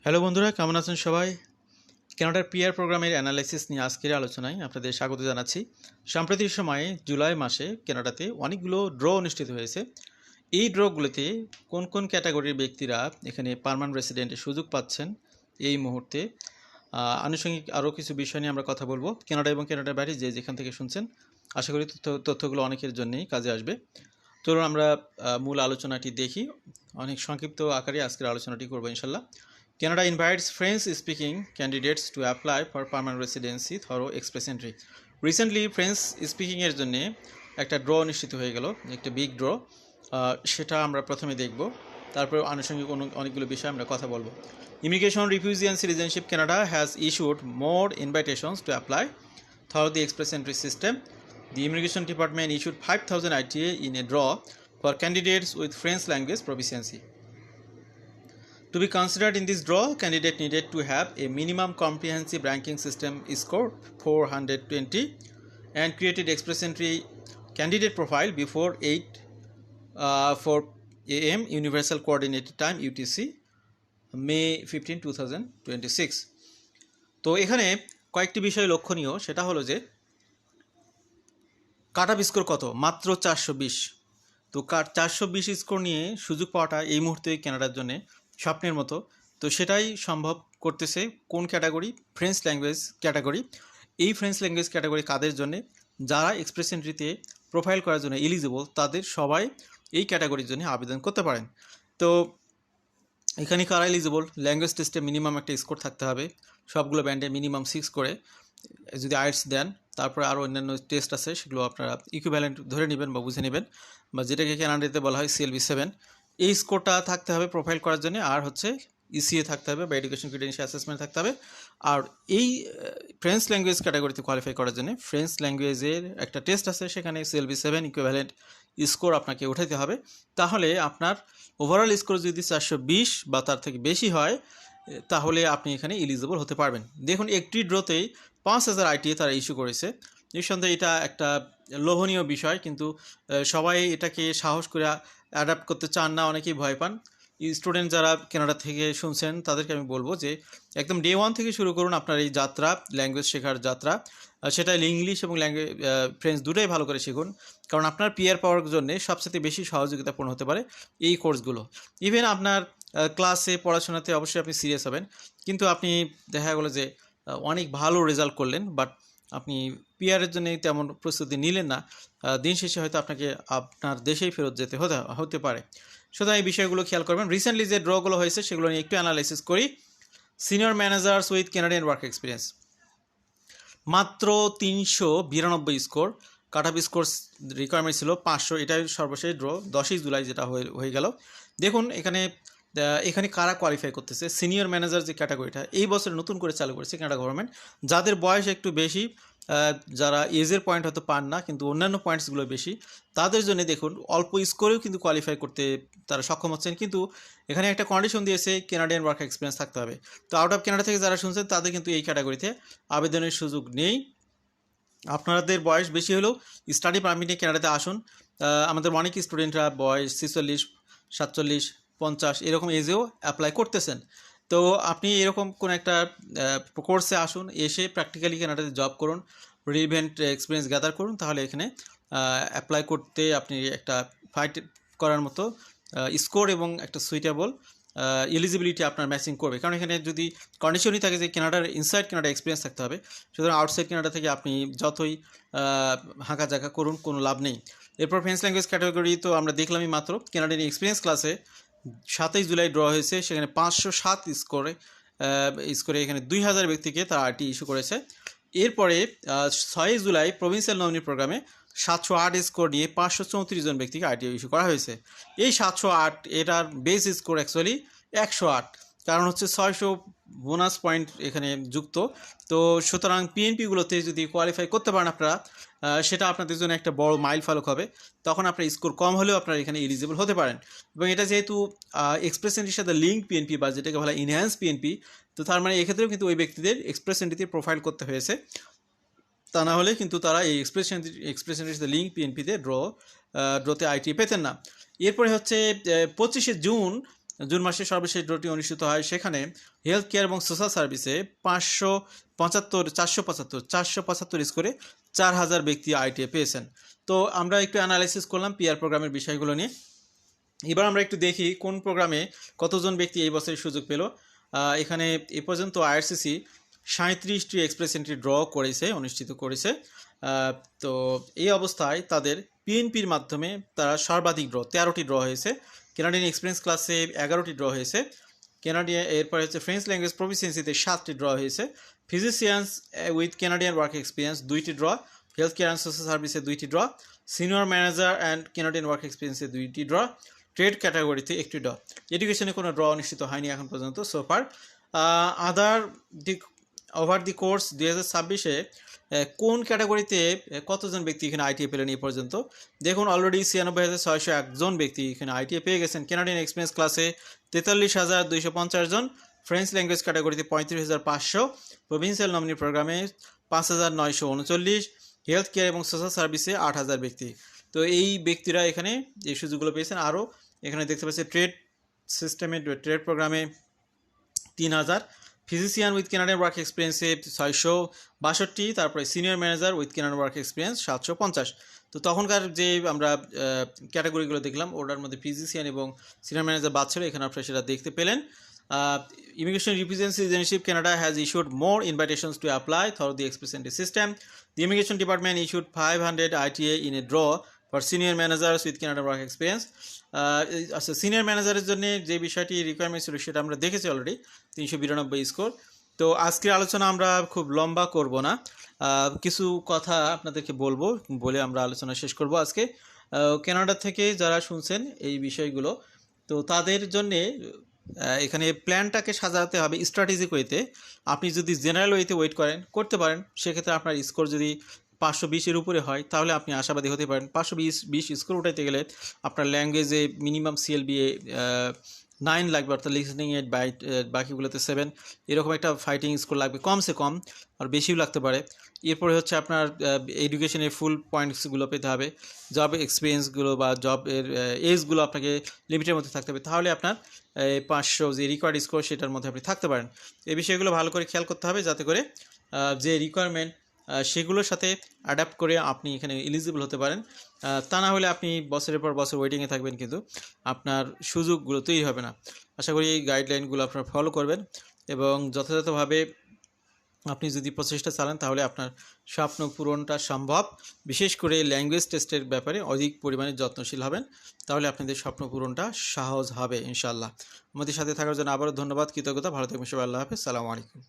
Hello বন্ধুরা, কেমন আছেন সবাই? কানাডার পিআর প্রোগ্রামের অ্যানালাইসিস নিয়ে আজকের আলোচনায় আপনাদের স্বাগত জানাচ্ছি। সাম্প্রতিক সময়ে জুলাই মাসে কানাডাতে অনেকগুলো ড্র অনুষ্ঠিত হয়েছে। এই ড্রগুলোতে কোন কোন ক্যাটাগরির ব্যক্তিরা এখানে পার্মানেন্ট রেসিডেন্টের সুযোগ পাচ্ছেন এই মুহূর্তে, আনুষঙ্গিক আরও কিছু বিষয় নিয়ে আমরা কথা বলবো। কানাডা এবং কানাডার বাইরে যে যেখান থেকে শুনছেন, আশা করি তথ্যগুলো অনেকের জন্যই কাজে আসবে। চলুন আমরা মূল আলোচনাটি দেখি। অনেক সংক্ষিপ্ত আকারে আজকের আলোচনাটি করবো ইনশাল্লাহ। Canada invites French-speaking candidates to apply for permanent residency through express entry. Recently French স্পিকিংয়ের জন্য একটা ড্র অনুষ্ঠিত হয়ে গেল, একটা বিগ ড্র। সেটা আমরা প্রথমে দেখব, তারপর আনুষঙ্গিক অনেকগুলো বিষয় আমরা কথা বলবো। Immigration, refugee and citizenship Canada has issued more invitations to apply through the express entry system. The Immigration Department issued 5,000 ITA in a draw for candidates with French language proficiency. To be considered in this draw, candidate needed to have a minimum comprehensive ranking system score 420 and created express entry candidate profile before 4 a.m. Universal Coordinated Time UTC May 15, 2026. তো এখানে কয়েকটি বিষয় লক্ষণীয়, সেটা হলো যে cut off score কত, মাত্র 420। তো 420 স্কোর নিয়ে সুযোগ পাওয়াটা এই মুহূর্তে কানাডার জন্য স্বপ্নের মতো। তো সেটাই সম্ভব করতেছে কোন ক্যাটাগরি? French language category. এই ফ্রেঞ্চ ল্যাঙ্গুয়েজ ক্যাটাগরি কাদের জন্য? যারা এক্সপ্রেস এন্ট্রিতে প্রোফাইল করার জন্য এলিজিবল, তাদের সবাই এই ক্যাটাগরির জন্য আবেদন করতে পারেন। তো এখানে কারা এলিজিবল? ল্যাঙ্গুয়েজ টেস্টে মিনিমাম একটা স্কোর থাকতে হবে, সবগুলো ব্যান্ডে মিনিমাম 6 করে। যদি আইটস দেন, তারপরে আরও অন্যান্য টেস্ট আছে, সেগুলো আপনারা ইকুইভ্যালেন্ট ধরে নেবেন বা বুঝে নেবেন, বা যেটাকে কানাডাতে বলা হয় CLB-7। এই স্কোরটা থাকতে হবে প্রোফাইল করার জন্য। আর হচ্ছে ECA থাকতে হবে বা এডুকেশন ক্রিডেন্সিয়াল অ্যাসেসমেন্ট থাকতে হবে। আর এই ফ্রেঞ্চ ল্যাঙ্গুয়েজ ক্যাটাগরিতে কোয়ালিফাই করার জন্য ফ্রেঞ্চ ল্যাঙ্গুয়েজের একটা টেস্ট আছে, সেখানে CLB-7 ইকুইভ্যালেন্ট স্কোর আপনাকে উঠাইতে হবে। তাহলে আপনার ওভারঅল স্কোর যদি 420 বা তার থেকে বেশি হয়, তাহলে আপনি এখানে এলিজিবল হতে পারবেন। দেখুন, একটি ড্রতেই 5,000 ITA তারা ইস্যু করেছে। নিঃসন্দেহে এটা একটা লোভনীয় বিষয়, কিন্তু সবাই এটাকে সাহস করে অ্যাডাপ্ট করতে চান না, অনেকেই ভয় পান। স্টুডেন্ট যারা কানাডা থেকে শুনছেন, তাদেরকে আমি বলবো যে একদম ডে 1 থেকে শুরু করুন আপনার এই যাত্রা, ল্যাঙ্গুয়েজ শেখার যাত্রা। সেটা ইংলিশ এবং ফ্রেঞ্চ দুটোই ভালো করে শিখুন, কারণ আপনার পিআর পাওয়ার জন্য সবচেয়ে বেশি সহযোগিতাপূর্ণ হতে পারে এই কোর্সগুলো। ইভেন আপনার ক্লাসে পড়াশোনাতে অবশ্যই আপনি সিরিয়াস হবেন, কিন্তু আপনি দেখা গেলো যে অনেক ভালো রেজাল্ট করলেন, বাট আপনি পিআরের জন্য তেমন প্রস্তুতি নিলেন না, দিন শেষে হয়তো আপনাকে আপনার দেশেই ফেরত যেতে হতে পারে। সুতরাং এই বিষয়গুলো খেয়াল করবেন। রিসেন্টলি যে ড্রগুলো হয়েছে সেগুলো নিয়ে একটু অ্যানালাইসিস করি। Senior managers with Canadian work experience, মাত্র 392 score. Cut off score requirement ছিল 500, এটাই সর্বশেষ ড্র 10ই জুলাই যেটা হয়ে গেল। দেখুন এখানে কারা কোয়ালিফাই করতেছে। সিনিয়র ম্যানেজার যে ক্যাটাগরিটা এই বছর নতুন করে চালু করেছে কানাডা গভর্নমেন্ট, যাদের বয়স একটু বেশি, যারা এজের পয়েন্ট হয়তো পান না কিন্তু অন্যান্য পয়েন্টসগুলো বেশি, তাদের জন্য দেখুন অল্প স্কোরেও কিন্তু কোয়ালিফাই করতে তারা সক্ষম হচ্ছেন। কিন্তু এখানে একটা কন্ডিশন দিয়েছে, কানাডিয়ান ওয়ার্ক এক্সপিরিয়েন্স থাকতে হবে। তো আউট অফ কানাডা থেকে যারা শুনছেন, তাদের কিন্তু এই ক্যাটাগরিতে আবেদনের সুযোগ নেই। আপনাদের বয়স বেশি হলেও স্টাডি পারমিটে কানাডাতে আসুন। আমাদের অনেক স্টুডেন্টরা বয়স 46, 47, 50 এরকম এজেও অ্যাপ্লাই করতেছেন। তো আপনি এরকম কোনো একটা কোর্সে আসুন, এসে প্র্যাকটিক্যালি কানাডাতে জব করুন, রিলেভেন্ট এক্সপিরিয়েন্স গ্যাদার করুন, তাহলে এখানে অ্যাপ্লাই করতে আপনি একটা ফাইট করার মতো স্কোর এবং একটা সুইটেবল এলিজিবিলিটি আপনার ম্যাচিং করবে। কারণ এখানে যদি কন্ডিশনই থাকে যে কানাডার ইনসাইড কানাডা এক্সপিরিয়েন্স থাকতে হবে, সুতরাং আউটসাইড কানাডা থেকে আপনি যতই হাঁকা জাঁকা করুন কোনো লাভ নেই। এরপর ফ্রেঞ্চ ল্যাঙ্গুয়েজ ক্যাটাগরি তো আমরা দেখলামই মাত্র। কানাডিয়ান এক্সপিরিয়েন্স ক্লাসে 7ই জুলাই ড্র হয়েছে, সেখানে 507 স্কোরে এখানে 2000 ব্যক্তিকে তারা আরটি ইস্যু করেছে। এরপরে 6ই জুলাই প্রভিন্সিয়াল নমিনি প্রোগ্রামে 708 স্কোর নিয়ে 534 জন ব্যক্তিকে আরটিও ইস্যু করা হয়েছে। এই 708 এটার বেস স্কোর অ্যাকচুয়ালি 108, কারণ হচ্ছে 600 বোনাস পয়েন্ট এখানে যুক্ত। তো সুতরাং পিএনপিগুলোতে যদি কোয়ালিফাই করতে পারেন আপনারা, সেটা আপনাদের জন্য একটা বড় মাইল ফলক হবে। তখন আপনার স্কোর কম হলেও আপনারা এখানে এলিজিবল হতে পারেন। এবং এটা যেহেতু এক্সপ্রেস এন্ট্রির সাথে লিঙ্ক পিএনপি বা যেটাকে বলা ইনহ্যান্স পিএনপি, তো তার মানে এক্ষেত্রেও কিন্তু ওই ব্যক্তিদের এক্সপ্রেস এন্ট্রিতে প্রোফাইল করতে হয়েছে। তা না হলে কিন্তু তারা এই এক্সপ্রেস এন্ট্রির সাথে লিঙ্ক পিএনপিতে ড্রতে আইটি পেতেন না। এরপরে হচ্ছে 25শে জুন জুন মাসে সর্বশেষ ড্রটি অনুষ্ঠিত হয়, সেখানে হেলথ কেয়ার এবং সোশ্যাল সার্ভিসে 475 স্কোরে 4000 ব্যক্তি আইটিএ পেয়েছেন। তো আমরা একটু অ্যানালাইসিস করলাম পিআর প্রোগ্রামের বিষয়গুলো নিয়ে। এবার আমরা একটু দেখি কোন প্রোগ্রামে কতজন ব্যক্তি এই বছরের সুযোগ পেল। এখানে এ পর্যন্ত আইআরসিসি 37টি এক্সপ্রেস এন্ট্রি ড্র অনুষ্ঠিত করেছে। তো এই অবস্থায় তাদের পিএনপির মাধ্যমে তারা সর্বাধিক 13টি ড্র হয়েছে। কানাডিয়ান এক্সপিরিয়েন্স ক্লাসে 11টি ড্র হয়েছে। কানাডিয়ান এরপরে হচ্ছে ফ্রেঞ্চ ল্যাঙ্গুয়েজ প্রফিসিয়েন্সিতে 7টি ড্র হয়েছে। Physicians with Canadian work experience 2টি draw. Health care and social সার্ভিসে 2টি draw. Senior manager and Canadian work এক্সপিরিয়েন্সে 2টি ড্র। ট্রেড ক্যাটাগরিতে 1টি ড্র। এডুকেশনে কোনো ড্র অনুষ্ঠিত হয়নি এখন পর্যন্ত সোফার। ওভার দি কোর্স 2026-এ কোন ক্যাটাগরিতে কতজন ব্যক্তি এখানে আইটিএ পেলেন এই পর্যন্ত দেখুন। অলরেডি 96,601 ব্যক্তি এখানে আইটিএ পেয়ে গেছেন। কানাডিয়ান এক্সপিরিয়েন্স ক্লাসে 43,250 জন, ফ্রেঞ্চ ল্যাঙ্গুয়েজ ক্যাটাগরিতে 35,500, প্রভিন্সিয়াল নমিনি প্রোগ্রামে 5,939, হেলথ কেয়ার এবং সোশ্যাল সার্ভিসে 8,000 ব্যক্তি। তো এই ব্যক্তিরা এখানে এই সুযোগগুলো পেয়েছেন। আরও এখানে দেখতে পাচ্ছি ট্রেড সিস্টেমে ট্রেড প্রোগ্রামে 3,000, ফিজিশিয়ান উইথ কানাডিয়ান ওয়ার্ক এক্সপিরিয়েন্সে 662, তারপরে senior manager with Canadian work experience 750। তো তখনকার যে আমরা ক্যাটাগরিগুলো দেখলাম ওটার মধ্যে ফিজিশিয়ান এবং সিনিয়র ম্যানেজার বাদ ছিল, এখানে আপনারা সেটা দেখতে পেলেন। Immigration Representative Canada has issued more invitations to apply through the express entry system. The Immigration Department issued 500 ITA in a draw for senior managers with Canada work experience. আচ্ছা, senior ম্যানেজারের জন্য যে বিষয়টি রিকোয়ারমেন্ট ছিল সেটা আমরা দেখেছি already, 392 score. তো আজকের আলোচনা আমরা খুব লম্বা করব না, কিছু কথা আপনাদেরকে বলে আমরা আলোচনা শেষ করব আজকে। কানাডা থেকে যারা শুনছেন এই বিষয়গুলো, তো তাদের জন্যে এখানে প্ল্যানটাকে সাজাতে হবে স্ট্র্যাটেজিক ওয়েতে। আপনি যদি জেনারেল ওয়েতে করতে পারেন, সেক্ষেত্রে আপনার স্কোর যদি 520-এর উপরে হয় তাহলে আপনি আশাবাদী হতে পারেন। 520 স্কোর উঠাইতে গেলে আপনার ল্যাঙ্গুয়েজে মিনিমাম সিএলবিএ 9 লাগবে, অর্থাৎ লিসনিং 8, বাকিগুলোতে 7, এরকম একটা ফাইটিং স্কোর লাগবে কমসে কম, আর বেশিও লাগতে পারে। এরপরে হচ্ছে আপনার এডুকেশনের ফুল পয়েন্টসগুলো পেতে হবে, জব এক্সপিরিয়েন্সগুলো বা জবের এজগুলো আপনাকে লিমিটের মধ্যে থাকতে হবে, তাহলে আপনার 500 যে রিকোয়ার্ড স্কোর সেটার মধ্যে আপনি থাকতে পারেন। এই বিষয়গুলো ভালো করে খেয়াল করতে হবে যাতে করে যে রিকোয়ারমেন্ট সেগুলোর সাথে অ্যাডাপ্ট করে আপনি এখানে এলিজিবল হতে পারেন। তা না হলে আপনি বছরের পর বছর ওয়েটিংয়ে থাকবেন, কিন্তু আপনার সুযোগগুলো তৈরি হবে না। আশা করি এই গাইডলাইনগুলো আপনারা ফলো করবেন এবং যথাযথভাবে আপনি যদি প্রচেষ্টা চালান তাহলে আপনার স্বপ্ন পূরণটা সম্ভব। বিশেষ করে ল্যাঙ্গুয়েজ টেস্টের ব্যাপারে অধিক পরিমাণে যত্নশীল হবেন, তাহলে আপনাদের স্বপ্ন পূরণটা সহজ হবে ইনশাআল্লাহ। আমাদের সাথে থাকার জন্য আবারও ধন্যবাদ, কৃতজ্ঞতা। ভালো থাকবেন সবাই। আল্লাহ হাফেজ। সালামু আলাইকুম।